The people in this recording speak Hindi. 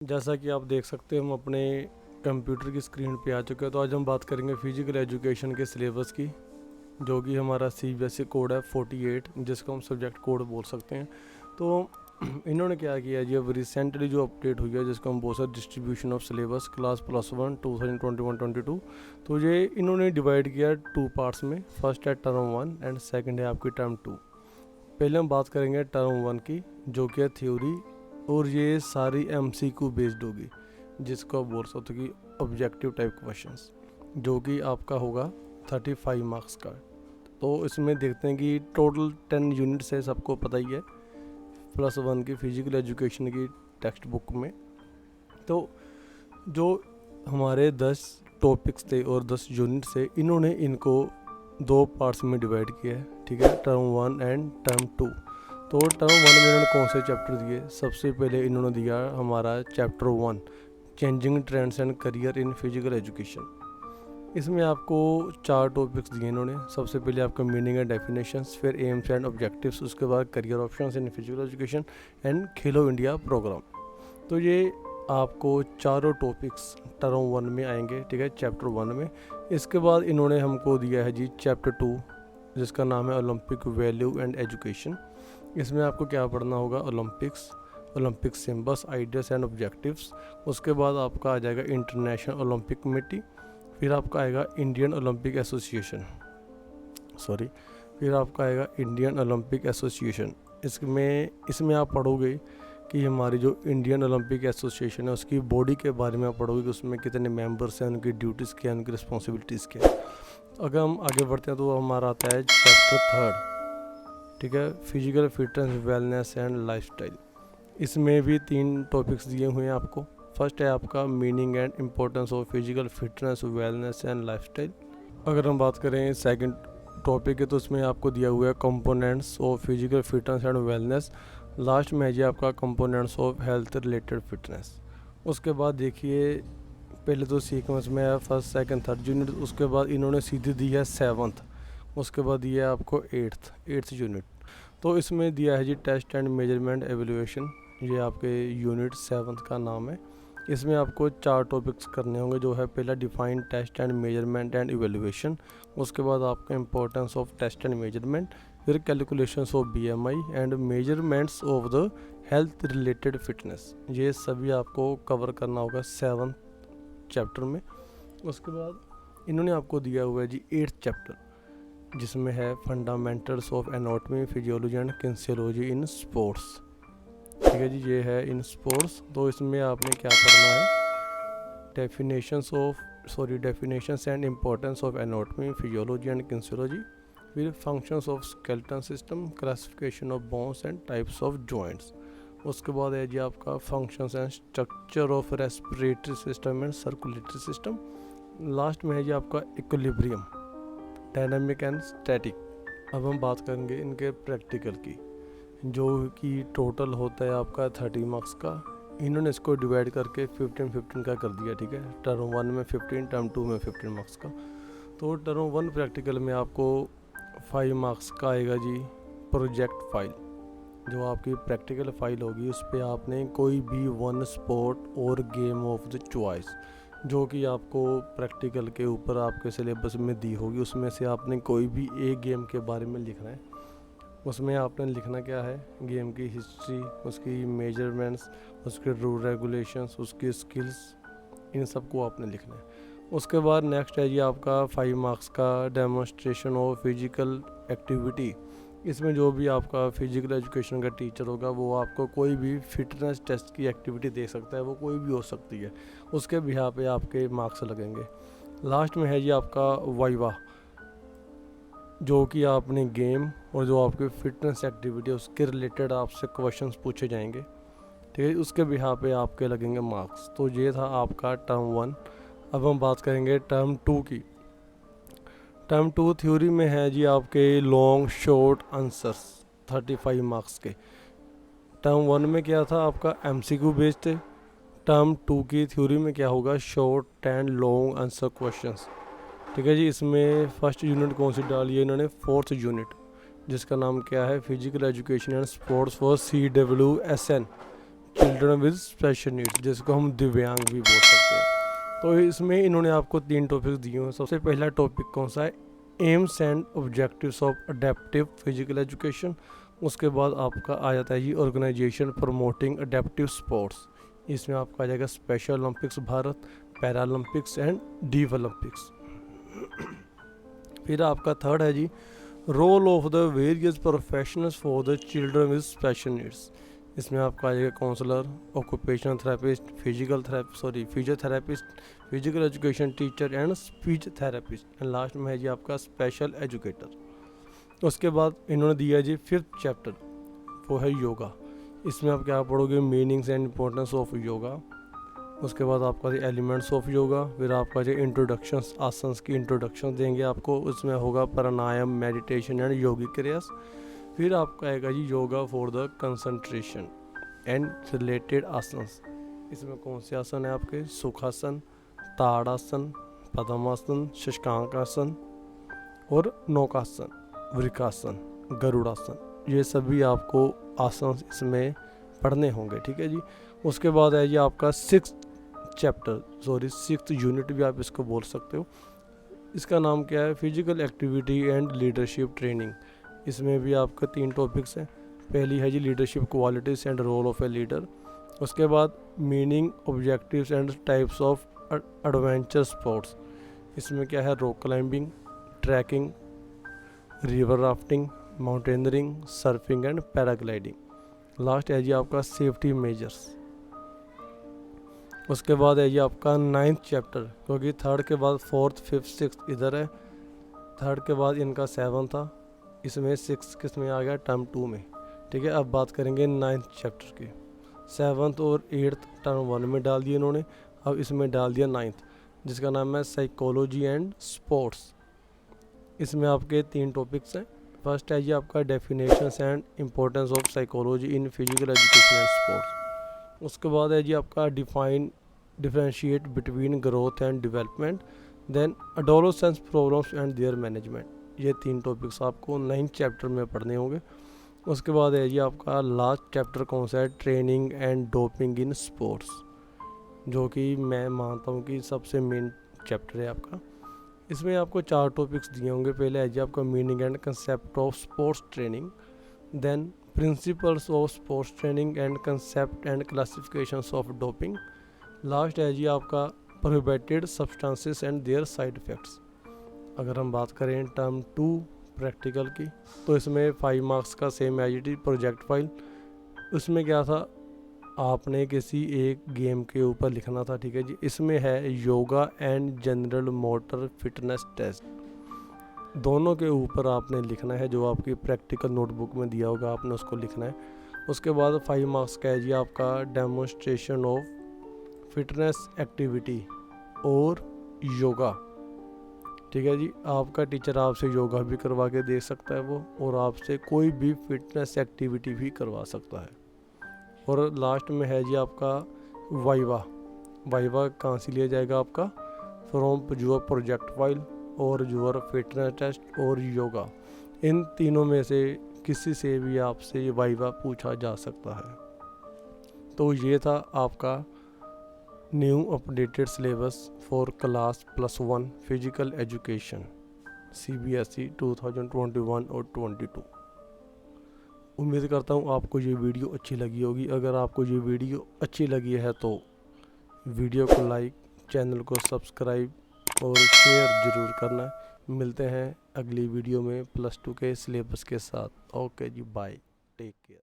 जैसा कि आप देख सकते हैं हम अपने कंप्यूटर की स्क्रीन पे आ चुके हैं। तो आज हम बात करेंगे फिजिकल एजुकेशन के सिलेबस की, जो कि हमारा CBSE कोड है 48, जिसको हम सब्जेक्ट कोड बोल सकते हैं। तो इन्होंने क्या किया है जी, अब रिसेंटली जो अपडेट हुई है जिसको हम बोल सकते डिस्ट्रीब्यूशन ऑफ सिलेबस क्लास +1 2021-22। तो ये इन्होंने डिवाइड किया है 2 पार्ट्स में। फर्स्ट है टर्म 1 एंड सेकंड है आपकी टर्म 2। पहले हम बात करेंगे टर्म 1 की, जो कि है थ्योरी, और ये सारी MCQ बेस्ड होगी, जिसको आप बोल सकते हो कि ऑब्जेक्टिव टाइप क्वेश्चंस, जो कि आपका होगा 35 मार्क्स का। तो इसमें देखते हैं कि टोटल 10 यूनिट्स है, सबको पता ही है, +1 की फिजिकल एजुकेशन की टेक्स्ट बुक में। तो जो हमारे 10 टॉपिक्स थे और 10 यूनिट्स थे, इन्होंने इनको 2 पार्ट्स में डिवाइड किया है, ठीक है, टर्म 1 एंड टर्म 2। तो टर्म 1 में इन्होंने कौन से चैप्टर दिए? सबसे पहले इन्होंने दिया हमारा chapter 1, changing trends and career in physical education. इसमें आपको 4 टॉपिक्स दिए इन्होंने। सबसे पहले आपका मीनिंग एंड डेफिनेशंस, फिर एम्स एंड ऑब्जेक्टिव्स, उसके बाद career options in physical education and Khelo India programme. तो ये आपको चारों टॉपिक्स टर्म 1 में आएंगे, ठीक है, चैप्टर 1 में। इसके बाद इन्होंने हमको दिया है जी चैप्टर 2, जिसका नाम है ओलंपिक वैल्यू एंड एजुकेशन। इसमें आपको क्या पढ़ना होगा? Olympic symbols, ideas and objectives. उसके बाद आपका आ जाएगा इंटरनेशनल ओलंपिक कमेटी, फिर आपका आएगा इंडियन ओलंपिक एसोसिएशन। इसमें आप पढ़ोगे कि हमारी जो इंडियन ओलंपिक एसोसिएशन है उसकी बॉडी के बारे में आप पढ़ोगे कि उसमें कितने मेंबर्स हैं, उनकी ड्यूटीज़ क्या हैं, उनकी रिस्पॉन्सिबिलिटीज़ क्या हैं। अगर हम आगे बढ़ते हैं तो हमारा आता है चैप्टर 3, ठीक है, physical fitness, wellness and lifestyle. इसमें भी 3 टॉपिक्स दिए हुए हैं आपको। फर्स्ट है आपका meaning and importance of physical fitness, wellness and lifestyle. अगर हम बात करें सेकंड टॉपिक है तो उसमें आपको दिया हुआ है components of physical fitness and wellness. Last में है जी आपका components of health related fitness. उसके बाद देखिए, पहले तो सीक्वेंस में है फर्स्ट, सेकंड, थर्ड यूनिट, उसके बाद इन्होंने सीधी दी है 7th, उसके बाद दिया है आपको 8th यूनिट। तो इसमें दिया है जी टेस्ट एंड मेजरमेंट एवेल्यूएशन, ये आपके यूनिट 7th का नाम है। इसमें आपको 4 टॉपिक्स करने होंगे, जो है पहला define test and measurement and evaluation, उसके बाद आपका importance of test and measurement, फिर calculations of BMI and measurements of the health related fitness. ये सभी आपको कवर करना होगा 7th चैप्टर में। उसके बाद इन्होंने आपको दिया हुआ है जी 8th चैप्टर, जिसमें है fundamentals of anatomy, physiology and kinesiology in sports, ठीक है जी, ये है इन स्पोर्ट्स। तो इसमें आपने क्या पढ़ना है? Definitions and importance of anatomy, physiology and kinesiology, फिर functions of skeleton system, classification of bones and types of joints. उसके बाद है जी आपका functions and structure of respiratory system and circulatory system. Last में है जी आपका इक्विलिब्रियम, डायनामिक एंड स्टैटिक। अब हम बात करेंगे इनके प्रैक्टिकल की, जो कि टोटल होता है आपका 30 मार्क्स का। इन्होंने इसको डिवाइड करके 15-15 का कर दिया, ठीक है, टर्म 1 में 15, टर्म 2 में 15 मार्क्स का। तो टर्म 1 प्रैक्टिकल में आपको 5 मार्क्स का आएगा जी प्रोजेक्ट फाइल। जो आपकी प्रैक्टिकल फाइल होगी उस पर आपने कोई भी 1 स्पोर्ट और गेम ऑफ द चॉइस, जो कि आपको प्रैक्टिकल के ऊपर आपके सिलेबस में दी होगी, उसमें से आपने कोई भी एक गेम के बारे में लिखना है। उसमें आपने लिखना क्या है? गेम की हिस्ट्री, उसकी मेजरमेंट्स, उसके रूल रेगुलेशंस, उसकी स्किल्स, इन सब को आपने लिखना है। उसके बाद नेक्स्ट है जी आपका 5 मार्क्स का डेमोन्स्ट्रेशन ऑफ फिजिकल एक्टिविटी। इसमें जो भी आपका फिजिकल एजुकेशन का टीचर होगा वो आपको कोई भी फिटनेस टेस्ट की एक्टिविटी दे सकता है, वो कोई भी हो सकती है, उसके बिहार पे आपके मार्क्स लगेंगे। लास्ट में है जी आपका वाइवा, जो कि आपने गेम और जो आपकी फिटनेस एक्टिविटी है उसके रिलेटेड आपसे क्वेश्चंस पूछे जाएंगे, ठीक है, उसके बिहार पे आपके लगेंगे मार्क्स। तो ये था आपका टर्म 1। अब हम बात करेंगे टर्म 2 की। टर्म 2 थ्योरी में है जी आपके लॉन्ग शॉर्ट आंसर्स 35 मार्क्स के। टर्म 1 में क्या था? आपका MCQ बेस्ड थे। टर्म 2 की थ्योरी में क्या होगा? Short and long answer questions, ठीक है जी। इसमें फर्स्ट यूनिट कौन सी डाली है इन्होंने? 4th यूनिट, जिसका नाम क्या है? Physical education and sports for CWSN। Children with special needs, जिसको हम दिव्यांग भी बोल सकते हैं। तो इसमें इन्होंने आपको 3 टॉपिक्स दिए हैं। सबसे पहला टॉपिक कौन सा है, aims and objectives of adaptive physical education. उसके बाद आपका आ जाता है जी ऑर्गेनाइजेशन प्रमोटिंग अडेप्टिव स्पोर्ट्स। इसमें आपका आ जाएगा special Olympics Bharat, Paralympics and deaf Olympics. फिर आपका थर्ड है जी role of the various professionals for the children with special needs. इसमें आपका आ जाएगा counsellor, occupational therapist, physiotherapist, physical education teacher and speech therapist. And last में है जी आपका स्पेशल एजुकेटर। उसके बाद इन्होंने दिया जी 5th चैप्टर, वो है योगा। इसमें आप क्या पढ़ोगे, meanings and importance of yoga. उसके बाद आपका एलिमेंट्स ऑफ योगा। फिर आपका जो इंट्रोडक्शंस, आसन्स की इंट्रोडक्शन देंगे आपको। उसमें होगा प्राणायाम, मेडिटेशन एंड योगिक क्रियास। फिर आपका आएगा जी yoga for the concentration and related asanas. इसमें कौन से आसन है आपके, सुखासन, ताड़ासन, पद्मासन, शशांकासन और नौकासन, वृकासन, गरुड़ासन। ये सभी आपको आसन इसमें पढ़ने होंगे, ठीक है जी। उसके बाद है जी आपका 6th यूनिट भी आप इसको बोल सकते हो। इसका नाम क्या है, physical activity and leadership training. इसमें भी आपका 3 टॉपिक्स हैं। पहली है जी leadership qualities and role of a leader. उसके बाद meaning, objectives and types of adventure sports. इसमें क्या है, rock climbing, trekking, river rafting, mountaineering, surfing and paragliding. Last है जी आपका सेफ्टी मेजर्स। उसके बाद है जी आपका 9th चैप्टर, क्योंकि 3rd के बाद 4th, 5th, 6th इधर है। 3rd के बाद इनका 7 था, इसमें 6 किस में आ गया, टर्म 2 में, ठीक है। अब बात करेंगे 9th चैप्टर की। 7th और 8th टर्म 1 में डाल दिए इन्होंने, अब इसमें डाल दिया 9th, जिसका नाम है साइकोलॉजी एंड स्पोर्ट्स। इसमें आपके 3 टॉपिक्स हैं। फर्स्ट है जी आपका definitions and importance of psychology in physical education and sports. उसके बाद है जी आपका differentiate between growth and development, then adolescence problems and their management. ये 3 टॉपिक्स आपको 9th चैप्टर में पढ़ने होंगे। उसके बाद है जी आपका लास्ट चैप्टर कौन सा है, training and doping in sports, जो कि मैं मानता हूँ कि सबसे मेन चैप्टर है आपका। इसमें आपको 4 टॉपिक्स दिए होंगे। पहले है जी आपका meaning and concept of sports training, then principles of sports training and concept and classifications of doping. Last है जी आपका prohibited substances and their side effects. अगर हम बात करें टर्म 2 प्रैक्टिकल की, तो इसमें 5 मार्क्स का सेम एज प्रोजेक्ट फाइल। उसमें क्या था, आपने किसी एक गेम के ऊपर लिखना था, ठीक है जी। इसमें है yoga and general motor fitness test, दोनों के ऊपर आपने लिखना है। जो आपकी प्रैक्टिकल नोटबुक में दिया होगा आपने उसको लिखना है। उसके बाद 5 मार्क्स का है जी आपका डेमोन्स्ट्रेशन ऑफ फिटनेस एक्टिविटी और योगा, ठीक है जी। आपका टीचर आपसे योगा भी करवा के दे सकता है वो, और आपसे कोई भी फिटनेस एक्टिविटी भी करवा सकता है। और लास्ट में है जी आपका वाइवा कहाँ से लिया जाएगा आपका, फ्रॉम योर प्रोजेक्ट फाइल और योर फिटनेस टेस्ट और योगा। इन तीनों में से किसी से भी आपसे ये वाइवा पूछा जा सकता है। तो ये था आपका new updated syllabus for class +1 physical education CBSE 2021 और 22। उम्मीद करता हूँ आपको ये वीडियो अच्छी लगी होगी। अगर आपको ये वीडियो अच्छी लगी है तो वीडियो को लाइक, चैनल को सब्सक्राइब और शेयर ज़रूर करना। मिलते हैं अगली वीडियो में +2 के सिलेबस के साथ। ओके जी, बाय, टेक केयर।